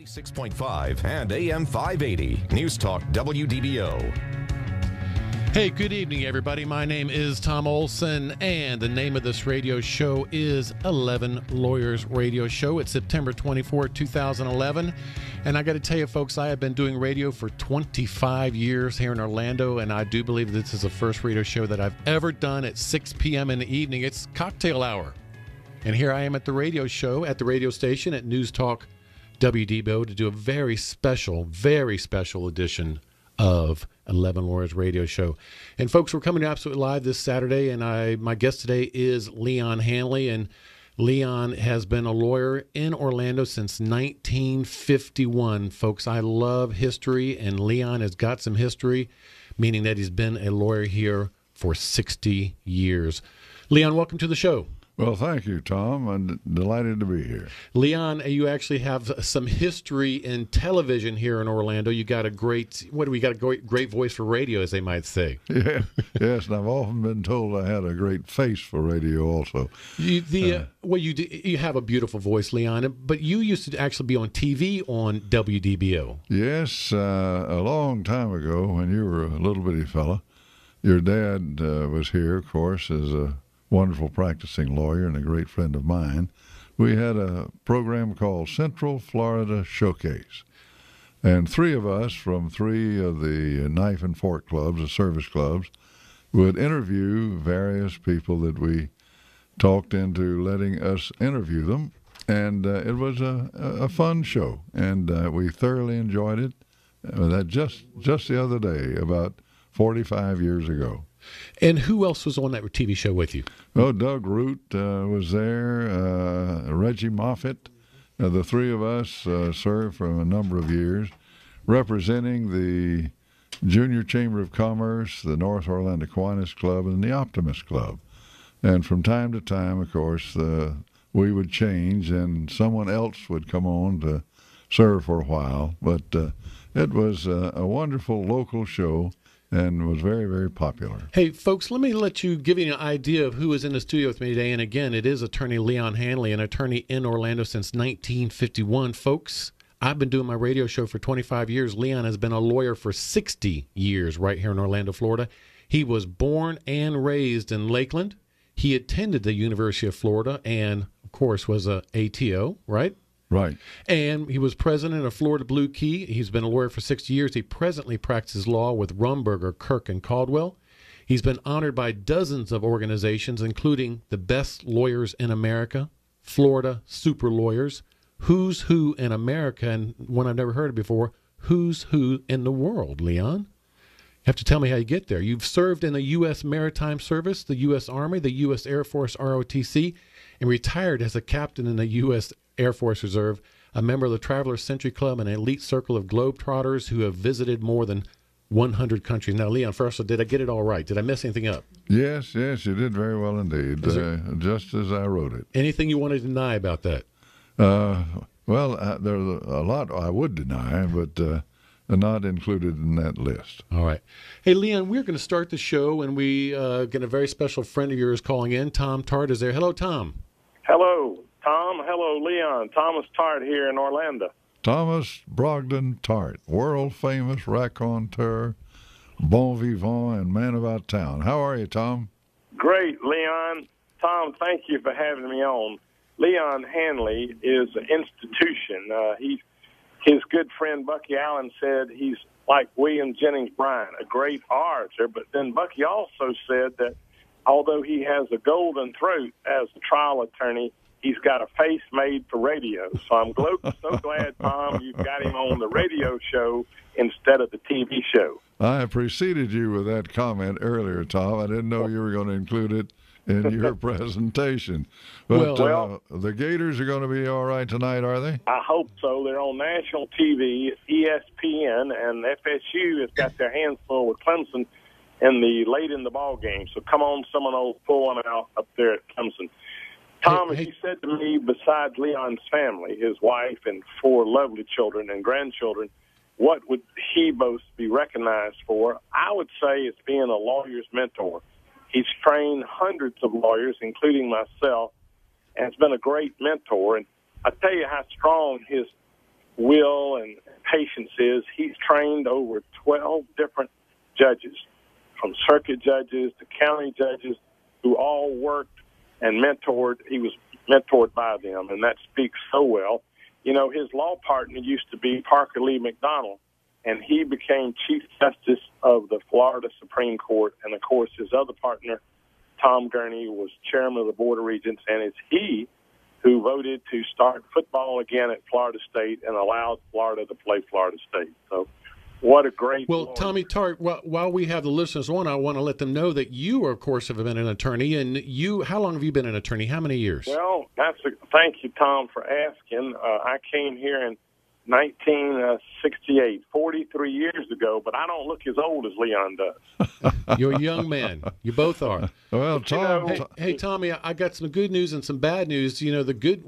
6.5 and AM 580. News Talk WDBO. Hey, good evening, everybody. My name is Tom Olsen, and the name of this radio show is 11 Lawyers Radio Show. It's September 24, 2011. And I got to tell you, folks, I have been doing radio for 25 years here in Orlando, and I do believe this is the first radio show that I've ever done at 6 p.m. in the evening. It's cocktail hour. And here I am at the radio show, at the radio station at News Talk WDBO to do a very special edition of 11 Lawyers Radio Show. And folks, we're coming absolutely live this Saturday, and my guest today is Leon Handley, and Leon has been a lawyer in Orlando since 1951. Folks, I love history, and Leon has got some history, meaning that he's been a lawyer here for 60 years. Leon, welcome to the show. Well, thank you, Tom. I'm delighted to be here. Leon, you actually have some history in television here in Orlando. You got a great voice for radio, as they might say. Yeah, yes, and I've often been told I had a great face for radio also. You have a beautiful voice, Leon, but you used to actually be on TV on WDBO. Yes, a long time ago when you were a little bitty fella. Your dad was here, of course, as a wonderful practicing lawyer and a great friend of mine. We had a program called Central Florida Showcase. And three of us from three of the knife and fork clubs, the service clubs, would interview various people that we talked into letting us interview them. And it was a fun show, and we thoroughly enjoyed it. That just the other day, about 45 years ago. And who else was on that TV show with you? Oh, Doug Root was there, Reggie Moffitt. The three of us served for a number of years, representing the Junior Chamber of Commerce, the North Orlando Kiwanis Club, and the Optimist Club. And from time to time, of course, we would change, and someone else would come on to serve for a while. But it was a wonderful local show, and was very, very popular. Hey, folks, let me give you an idea of who is in the studio with me today. And again, it is attorney Leon Handley, an attorney in Orlando since 1951. Folks, I've been doing my radio show for 25 years. Leon has been a lawyer for 60 years right here in Orlando, Florida. He was born and raised in Lakeland. He attended the University of Florida and, of course, was a ATO, right? Right. And he was president of Florida Blue Key. He's been a lawyer for 60 years. He presently practices law with Rumberger, Kirk, and Caldwell. He's been honored by dozens of organizations, including the Best Lawyers in America, Florida Super Lawyers, Who's Who in America, and one I've never heard of before, Who's Who in the World, Leon. You have to tell me how you get there. You've served in the U.S. Maritime Service, the U.S. Army, the U.S. Air Force ROTC, and retired as a captain in the U.S. Air Force Reserve, a member of the Travelers Century Club, and an elite circle of Globetrotters who have visited more than 100 countries. Now, Leon, first, did I get it all right? Did I mess anything up? Yes, you did very well indeed, just as I wrote it. Anything you want to deny about that? Well, there's a lot I would deny, but not included in that list. All right. Hey, Leon, we're going to start the show, and we get a very special friend of yours calling in. Tom Tart is there. Hello, Tom. Hello, Tom. Hello, Leon. Thomas Tart here in Orlando. Thomas Brogdon Tart, world-famous raconteur, bon vivant, and man about town. How are you, Tom? Great, Leon. Tom, thank you for having me on. Leon Handley is an institution. His good friend Bucky Allen said he's like William Jennings Bryan, a great orator, but then Bucky also said that although he has a golden throat as a trial attorney, he's got a face made for radio. So I'm so glad, Tom, you've got him on the radio show instead of the TV show. I preceded you with that comment earlier, Tom. I didn't know you were going to include it in your presentation. But well, the Gators are going to be all right tonight, are they? I hope so. They're on national TV, ESPN, and FSU has got their hands full with Clemson late in the ball game. So come on, someone will pull one out up there at Clemson. Tom, as you said to me, besides Leon's family, his wife and 4 lovely children and grandchildren, what would he both be recognized for? I would say it's being a lawyer's mentor. He's trained hundreds of lawyers, including myself, and has been a great mentor. And I tell you how strong his will and patience is. He's trained over 12 different judges, from circuit judges to county judges, who all worked and mentored. He was mentored by them, and that speaks so well. You know, his law partner used to be Parker Lee McDonald, and he became Chief Justice of the Florida Supreme Court. And, of course, his other partner, Tom Gurney, was chairman of the Board of Regents, and it's he who voted to start football again at Florida State and allowed Florida to play Florida State. So what a great Well, lawyer. Tommy Tart, while we have the listeners on, I want to let them know that you, of course, have been an attorney. And how long have you been an attorney? How many years? Well, thank you, Tom, for asking. I came here in 1968, 43 years ago, but I don't look as old as Leon does. You're a young man. You both are. Well, Tom. Hey, Tommy, I got some good news and some bad news. You know, the good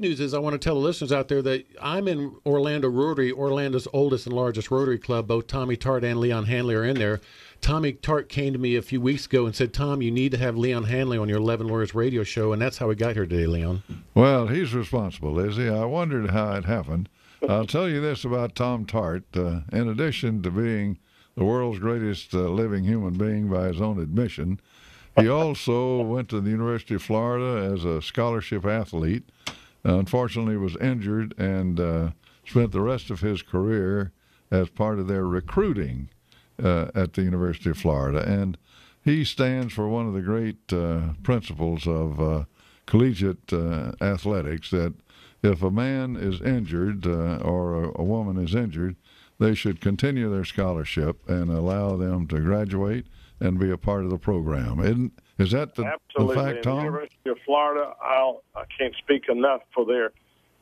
news is I want to tell the listeners out there that I'm in Orlando Rotary, Orlando's oldest and largest Rotary Club. Both Tommy Tart and Leon Handley are in there. Tommy Tart came to me a few weeks ago and said, Tom, you need to have Leon Handley on your 11 Lawyers radio show, and that's how we got here today, Leon. Well, he's responsible, is he? I wondered how it happened. I'll tell you this about Tom Tart. In addition to being the world's greatest living human being by his own admission, he also went to the University of Florida as a scholarship athlete. Unfortunately, was injured and spent the rest of his career as part of their recruiting at the University of Florida. And he stands for one of the great principles of collegiate athletics, that if a man is injured or a woman is injured, they should continue their scholarship and allow them to graduate and be a part of the program. Is that the fact, Tom? The University of Florida, I can't speak enough for their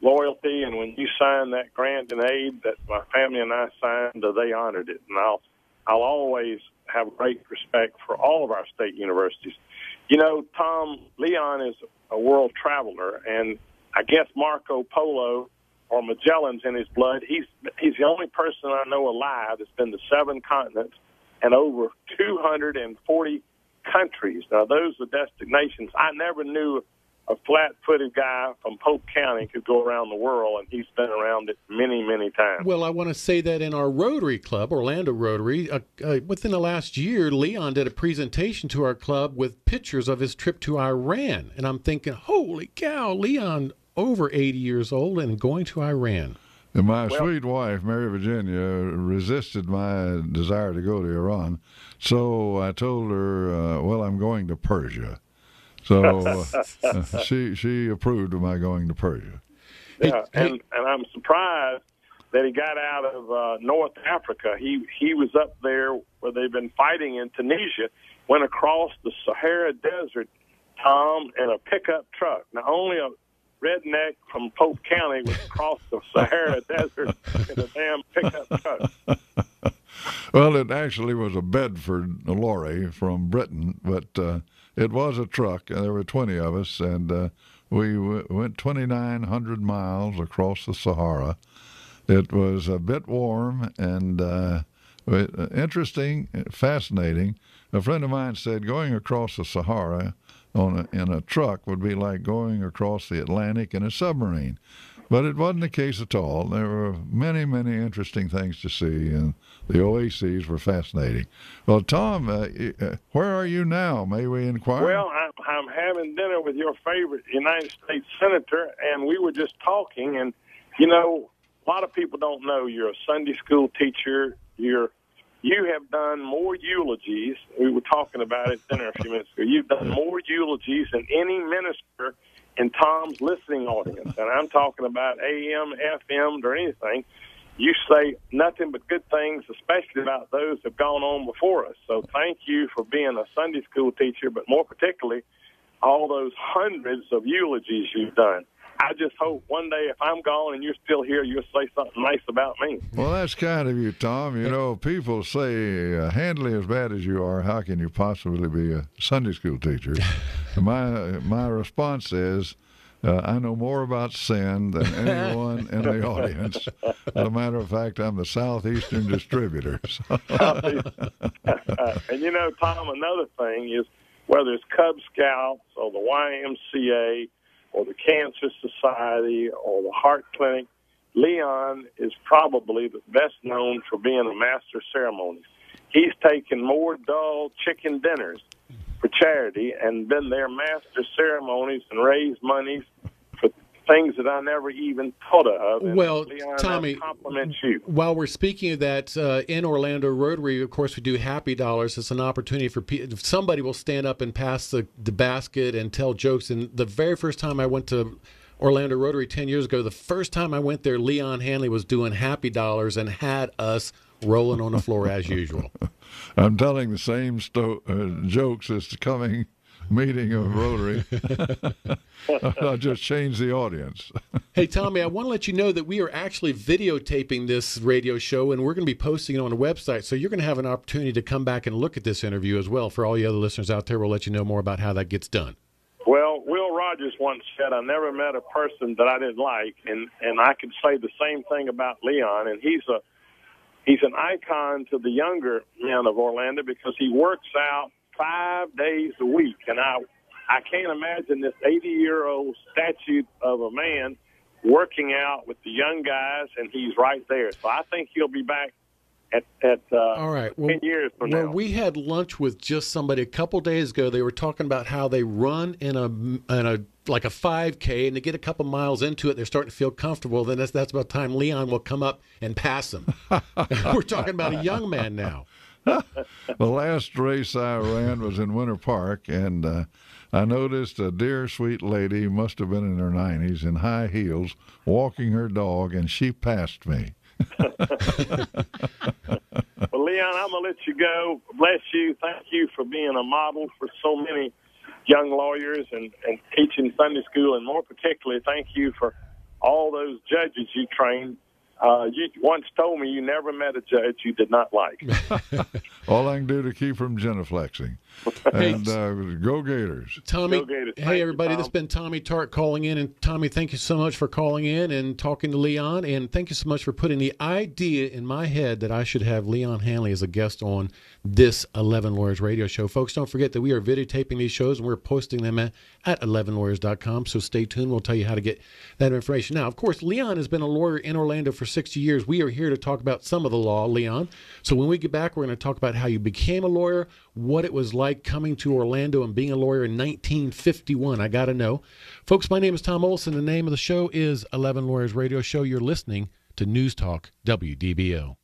loyalty. And when you signed that grant and aid that my family and I signed, they honored it. And I'll always have great respect for all of our state universities. You know, Tom, Leon is a world traveler, and I guess Marco Polo or Magellan's in his blood. He's the only person I know alive that's been to 7 continents and over 240 countries. Now, those are destinations. I never knew a flat-footed guy from Polk County could go around the world, and he's been around it many, many times. Well, I want to say that in our Rotary Club, Orlando Rotary, within the last year, Leon did a presentation to our club with pictures of his trip to Iran. And I'm thinking, holy cow, Leon, over 80 years old and going to Iran. And my sweet wife, Mary Virginia, resisted my desire to go to Iran. So I told her, well, I'm going to Persia. So she approved of my going to Persia. Yeah, and I'm surprised that he got out of North Africa. He was up there where they've been fighting in Tunisia, went across the Sahara Desert, Tom, in a pickup truck. Now, only a redneck from Polk County would cross the Sahara Desert in a damn pickup truck. Well, it actually was a Bedford lorry from Britain, but it was a truck. There were 20 of us, and we went 2,900 miles across the Sahara. It was a bit warm and interesting, fascinating. A friend of mine said going across the Sahara in a truck would be like going across the Atlantic in a submarine. But it wasn't the case at all. There were many, many interesting things to see, and the oases were fascinating. Well, Tom, where are you now? May we inquire? Well, I'm having dinner with your favorite United States Senator, and we were just talking. And, you know, a lot of people don't know you're a Sunday school teacher. You have done more eulogies. We were talking about it at dinner a few minutes ago. You've done more eulogies than any minister in Tom's listening audience. And I'm talking about AM, FM, or anything. You say nothing but good things, especially about those that have gone on before us. So thank you for being a Sunday school teacher, but more particularly, all those hundreds of eulogies you've done. I just hope one day if I'm gone and you're still here, you'll say something nice about me. Well, that's kind of you, Tom. You know, people say, Handley, as bad as you are, how can you possibly be a Sunday school teacher? My response is, I know more about sin than anyone in the audience. As a matter of fact, I'm the Southeastern distributor. And, you know, Tom, another thing is whether it's Cub Scouts or the YMCA or the Cancer Society or the Heart Clinic, Leon is probably the best known for being a master of ceremonies. He's taken more dull chicken dinners for charity and been their master of ceremonies and raised monies for things that I never even thought of. And well, Leon, Tommy, compliments you. While we're speaking of that, in Orlando Rotary, of course, we do Happy Dollars. It's an opportunity for somebody will stand up and pass the basket and tell jokes. And the very first time I went to Orlando Rotary 10 years ago, the first time I went there, Leon Handley was doing Happy Dollars and had us rolling on the floor as usual. I'm telling the same jokes as the coming meeting of Rotary. I'll just change the audience. Hey, Tommy, I want to let you know that we are actually videotaping this radio show, and we're going to be posting it on the website. So you're going to have an opportunity to come back and look at this interview as well. For all you other listeners out there, we'll let you know more about how that gets done. Well, Will Rogers once said, I never met a person that I didn't like, and I could say the same thing about Leon, and he's an icon to the younger men of Orlando because he works out 5 days a week, and I can't imagine this 80-year-old statue of a man working out with the young guys, and he's right there. So I think he'll be back at all right. 10 years from now. We had lunch with just somebody a couple days ago. They were talking about how they run in a like a 5K, and they get a couple miles into it, they're starting to feel comfortable. Then that's about the time Leon will come up and pass them. We're talking about a young man now. The last race I ran was in Winter Park, and I noticed a dear, sweet lady, must have been in her 90s, in high heels, walking her dog, and she passed me. Well, Leon, I'm going to let you go. Bless you. Thank you for being a model for so many young lawyers and teaching Sunday school, and more particularly, thank you for all those judges you trained. You once told me you never met a judge you did not like. All I can do to keep from genuflexing. And go Gators. Tommy, Go Gators. hey, everybody, you, this has been Tommy Tart calling in. And Tommy, thank you so much for calling in and talking to Leon. And thank you so much for putting the idea in my head that I should have Leon Handley as a guest on this 11 Lawyers radio show. Folks, don't forget that we are videotaping these shows and we're posting them at 11lawyers.com. So stay tuned. We'll tell you how to get that information. Now, of course, Leon has been a lawyer in Orlando for 60 years. We are here to talk about some of the law, Leon. So when we get back, we're going to talk about how you became a lawyer, what it was like coming to Orlando and being a lawyer in 1951. I got to know. Folks, my name is Tom Olsen. The name of the show is 11 Lawyers Radio Show. You're listening to News Talk WDBO.